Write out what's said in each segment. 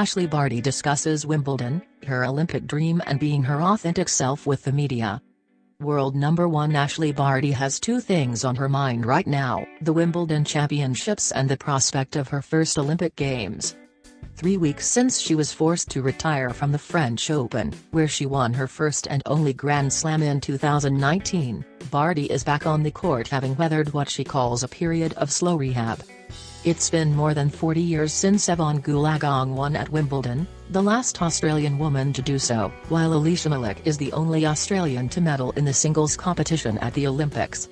Ashleigh Barty discusses Wimbledon, her Olympic dream and being her authentic self with the media. World number 1 Ashleigh Barty has two things on her mind right now: the Wimbledon Championships and the prospect of her first Olympic Games. 3 weeks since she was forced to retire from the French Open, where she won her first and only Grand Slam in 2019, Barty is back on the court, having weathered what she calls a period of slow rehab. It's been more than 40 years since Evonne Goolagong won at Wimbledon, the last Australian woman to do so, while Alicia Malik is the only Australian to medal in the singles competition at the Olympics.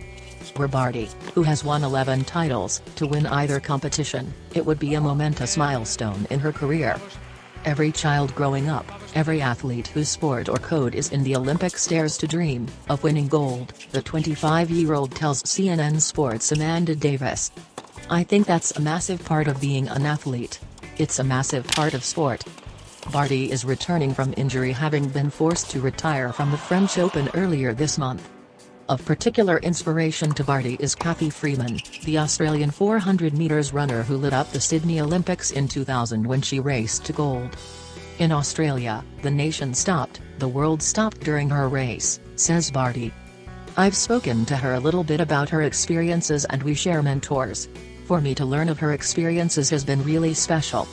For Barty, who has won 11 titles, to win either competition, it would be a momentous milestone in her career. Every child growing up, every athlete whose sport or code is in the Olympics dares to dream of winning gold, the 25-year-old tells CNN Sports' Amanda Davis. "I think that's a massive part of being an athlete. It's a massive part of sport." Barty is returning from injury, having been forced to retire from the French Open earlier this month. Of particular inspiration to Barty is Cathy Freeman, the Australian 400 metres runner who lit up the Sydney Olympics in 2000 when she raced to gold. "In Australia, the nation stopped, the world stopped during her race," says Barty. "I've spoken to her a little bit about her experiences and we share mentors. For me to learn of her experiences has been really special.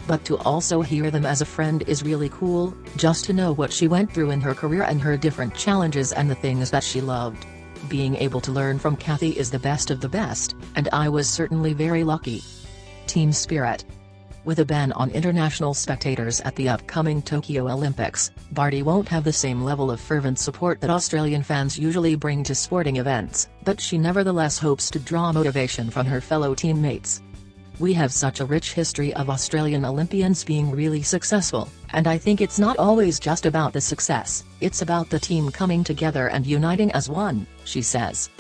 But to also hear them as a friend is really cool, just to know what she went through in her career and her different challenges and the things that she loved. Being able to learn from Cathy is the best of the best, and I was certainly very lucky." Team spirit. With a ban on international spectators at the upcoming Tokyo Olympics, Barty won't have the same level of fervent support that Australian fans usually bring to sporting events, but she nevertheless hopes to draw motivation from her fellow teammates. "We have such a rich history of Australian Olympians being really successful, and I think it's not always just about the success, it's about the team coming together and uniting as one," she says.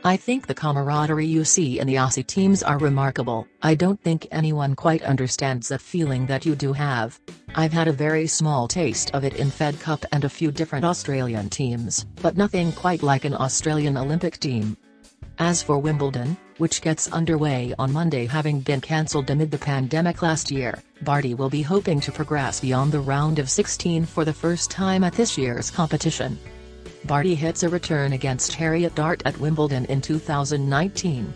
"I think the camaraderie you see in the Aussie teams are remarkable. I don't think anyone quite understands that feeling that you do have. I've had a very small taste of it in Fed Cup and a few different Australian teams, but nothing quite like an Australian Olympic team." As for Wimbledon, which gets underway on Monday having been cancelled amid the pandemic last year, Barty will be hoping to progress beyond the round of 16 for the first time at this year's competition. Barty hits a return against Harriet Dart at Wimbledon in 2019.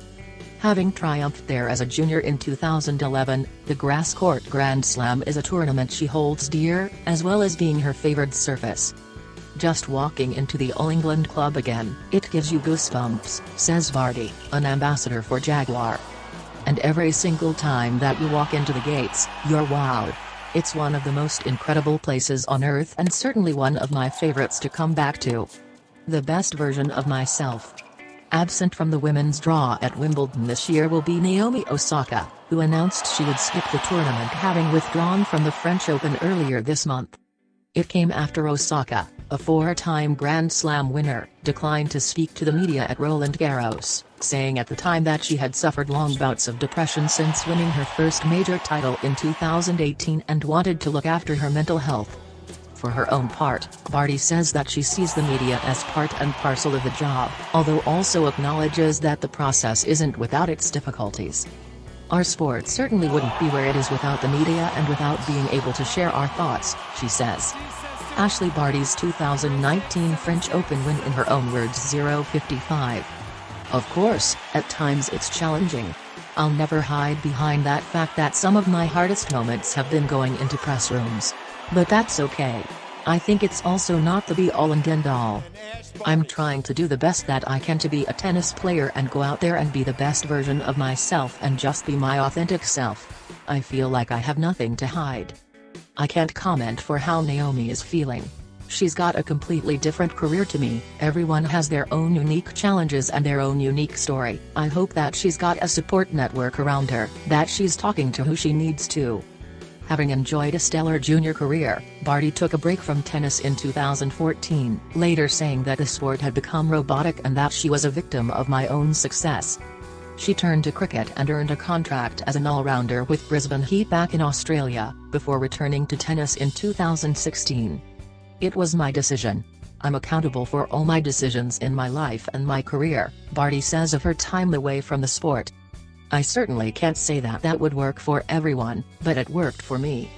Having triumphed there as a junior in 2011, the grass court Grand Slam is a tournament she holds dear, as well as being her favoured surface. "Just walking into the All England club again, it gives you goosebumps," says Barty, an ambassador for Jaguar. "And every single time that you walk into the gates, you're wowed. It's one of the most incredible places on earth and certainly one of my favorites to come back to. The best version of myself." Absent from the women's draw at Wimbledon this year will be Naomi Osaka, who announced she would skip the tournament, having withdrawn from the French Open earlier this month. It came after Osaka, a 4-time Grand Slam winner, declined to speak to the media at Roland Garros, saying at the time that she had suffered long bouts of depression since winning her first major title in 2018 and wanted to look after her mental health. For her own part, Barty says that she sees the media as part and parcel of the job, although also acknowledges that the process isn't without its difficulties. "Our sport certainly wouldn't be where it is without the media and without being able to share our thoughts," she says. Ashleigh Barty's 2019 French Open win, in her own words, 0:55. "Of course, at times it's challenging. I'll never hide behind that fact that some of my hardest moments have been going into press rooms. But that's okay. I think it's also not the be-all and end-all. I'm trying to do the best that I can to be a tennis player and go out there and be the best version of myself and just be my authentic self. I feel like I have nothing to hide." I can't comment for how Naomi is feeling. "She's got a completely different career to me, everyone has their own unique challenges and their own unique story. I hope that she's got a support network around her, that she's talking to who she needs to." Having enjoyed a stellar junior career, Barty took a break from tennis in 2014, later saying that the sport had become robotic and that she was a victim of my own success. She turned to cricket and earned a contract as an all-rounder with Brisbane Heat back in Australia, before returning to tennis in 2016. "It was my decision. I'm accountable for all my decisions in my life and my career," Barty says of her time away from the sport. "I certainly can't say that that would work for everyone, but it worked for me.